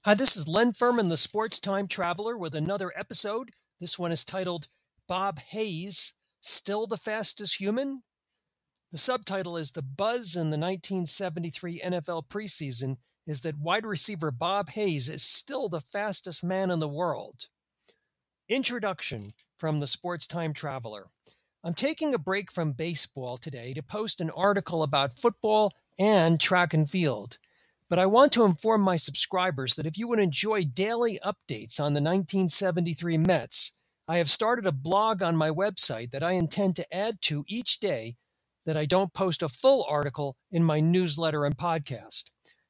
Hi, this is Len Furman, the Sports Time Traveler, with another episode. This one is titled Bob Hayes, Still the Fastest Human? The subtitle is The Buzz in the 1973 NFL preseason is that wide receiver Bob Hayes is still the fastest man in the world. Introduction from the Sports Time Traveler. I'm taking a break from baseball today to post an article about football and track and field. But I want to inform my subscribers that if you would enjoy daily updates on the 1973 Mets, I have started a blog on my website that I intend to add to each day that I don't post a full article in my newsletter and podcast.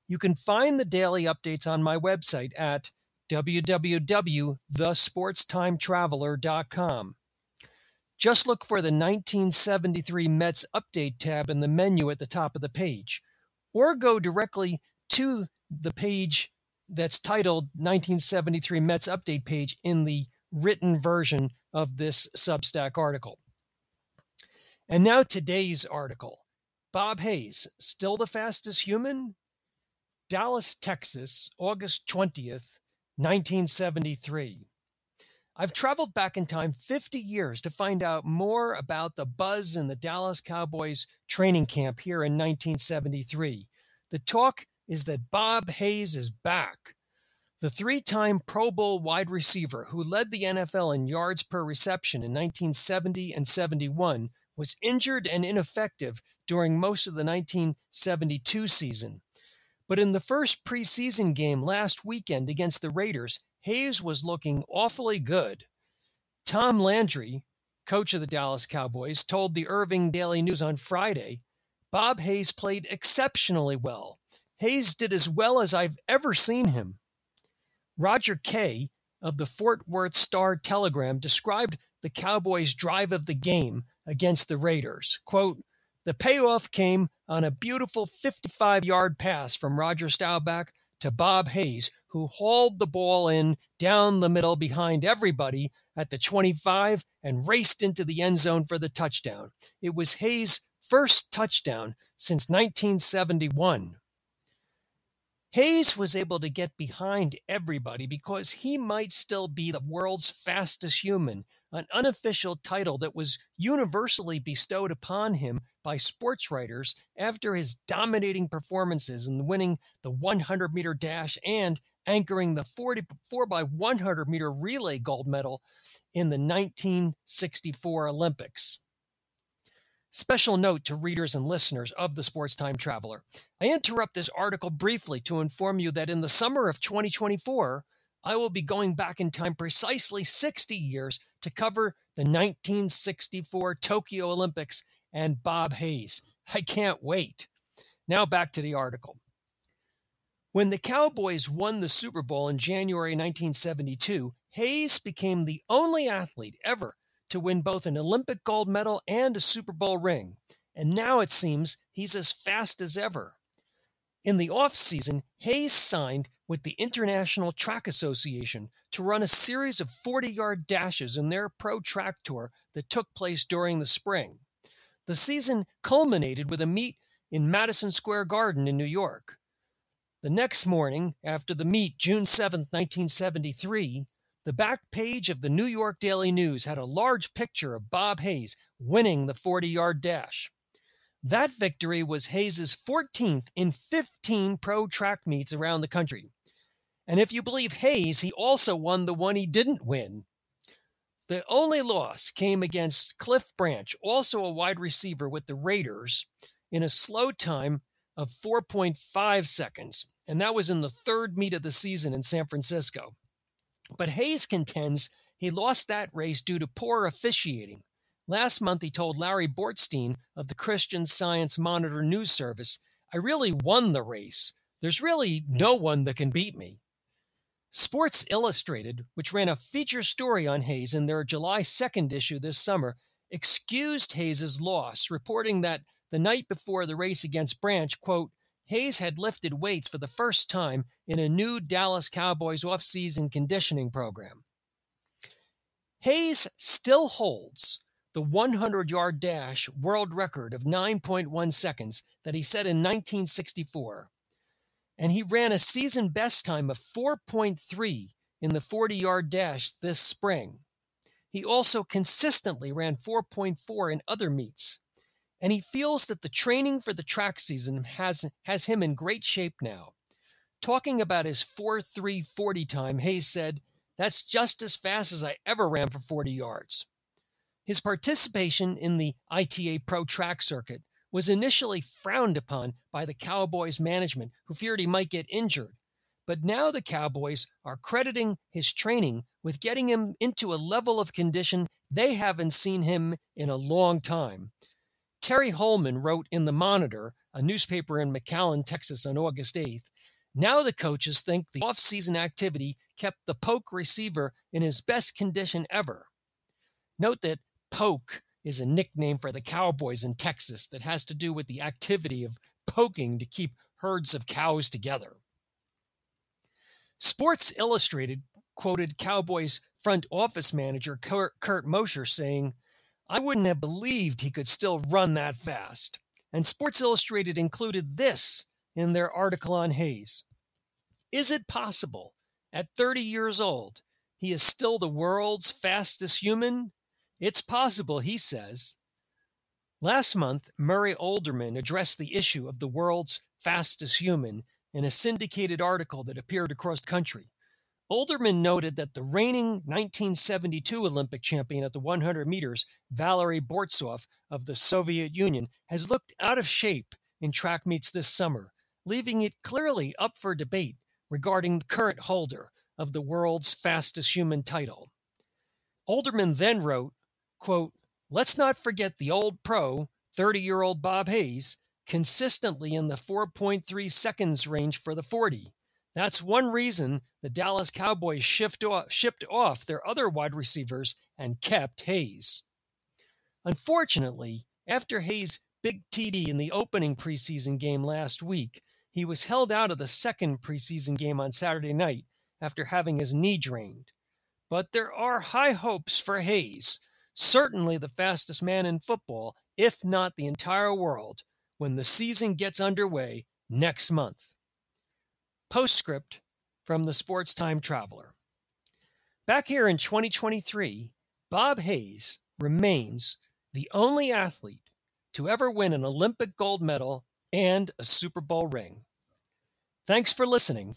You can find the daily updates on my website at www.thesportstimetraveler.com. Just look for the 1973 Mets Update tab in the menu at the top of the page, or go directly to the page that's titled 1973 Mets Update page in the written version of this Substack article. And now today's article. Bob Hayes, still the fastest human? Dallas, Texas, August 20th, 1973. I've traveled back in time 50 years to find out more about the buzz in the Dallas Cowboys training camp here in 1973. The talk is that Bob Hayes is back. The three-time Pro Bowl wide receiver who led the NFL in yards per reception in 1970 and 71 was injured and ineffective during most of the 1972 season. But in the first preseason game last weekend against the Raiders, Hayes was looking awfully good. Tom Landry, coach of the Dallas Cowboys, told the Irving Daily News on Friday, Bob Hayes played exceptionally well. Hayes did as well as I've ever seen him. Roger Kay of the Fort Worth Star-Telegram described the Cowboys' drive of the game against the Raiders. Quote, the payoff came on a beautiful 55-yard pass from Roger Staubach to Bob Hayes, who hauled the ball in down the middle behind everybody at the 25 and raced into the end zone for the touchdown. It was Hayes' first touchdown since 1971. Hayes was able to get behind everybody because he might still be the world's fastest human, an unofficial title that was universally bestowed upon him by sports writers after his dominating performances in winning the 100-meter dash and anchoring the 4x100-meter relay gold medal in the 1964 Olympics. Special note to readers and listeners of the Sports Time Traveler. I interrupt this article briefly to inform you that in the summer of 2024, I will be going back in time precisely 60 years to cover the 1964 Tokyo Olympics and Bob Hayes. I can't wait. Now back to the article. When the Cowboys won the Super Bowl in January 1972, Hayes became the only athlete ever to win both an Olympic gold medal and a Super Bowl ring. And now it seems he's as fast as ever. In the off-season, Hayes signed with the International Track Association to run a series of 40-yard dashes in their pro track tour that took place during the spring. The season culminated with a meet in Madison Square Garden in New York. The next morning, after the meet, June 7, 1973, the back page of the New York Daily News had a large picture of Bob Hayes winning the 40-yard dash. That victory was Hayes' 14th in 15 pro track meets around the country. And if you believe Hayes, he also won the one he didn't win. The only loss came against Cliff Branch, also a wide receiver with the Raiders, in a slow time of 4.5 seconds, and that was in the third meet of the season in San Francisco. But Hayes contends he lost that race due to poor officiating. Last month, he told Larry Bortstein of the Christian Science Monitor news service, I really won the race. There's really no one that can beat me. Sports Illustrated, which ran a feature story on Hayes in their July 2nd issue this summer, excused Hayes' loss, reporting that the night before the race against Branch, quote, Hayes had lifted weights for the first time in a new Dallas Cowboys off-season conditioning program. Hayes still holds the 100-yard dash world record of 9.1 seconds that he set in 1964. and he ran a season best time of 4.3 in the 40-yard dash this spring. He also consistently ran 4.4 in other meets, and he feels that the training for the track season has him in great shape now. Talking about his 4.3 40 time, Hayes said, "That's just as fast as I ever ran for 40 yards." His participation in the ITA Pro Track Circuit was initially frowned upon by the Cowboys management, who feared he might get injured. But now the Cowboys are crediting his training with getting him into a level of condition they haven't seen him in a long time. Terry Holman wrote in The Monitor, a newspaper in McAllen, Texas, on August 8th, "Now the coaches think the off-season activity kept the Poke receiver in his best condition ever." Note that Poke is a nickname for the Cowboys in Texas that has to do with the activity of poking to keep herds of cows together. Sports Illustrated quoted Cowboys front office manager Kurt Mosher saying, "I wouldn't have believed he could still run that fast." And Sports Illustrated included this in their article on Hayes. "Is it possible, at 30 years old, he is still the world's fastest human? It's possible," he says. Last month, Murray Olderman addressed the issue of the world's fastest human in a syndicated article that appeared across the country. Olderman noted that the reigning 1972 Olympic champion at the 100 meters, Valery Bortsov of the Soviet Union, has looked out of shape in track meets this summer, leaving it clearly up for debate regarding the current holder of the world's fastest human title. Olderman then wrote, quote, "Let's not forget the old pro, 30-year-old Bob Hayes, consistently in the 4.3 seconds range for the 40. That's one reason the Dallas Cowboys shipped off their other wide receivers and kept Hayes." Unfortunately, after Hayes' big TD in the opening preseason game last week, he was held out of the second preseason game on Saturday night after having his knee drained. But there are high hopes for Hayes, certainly the fastest man in football, if not the entire world, when the season gets underway next month. Postscript from the Sports Time Traveler. Back here in 2023, Bob Hayes remains the only athlete to ever win an Olympic gold medal and a Super Bowl ring. Thanks for listening.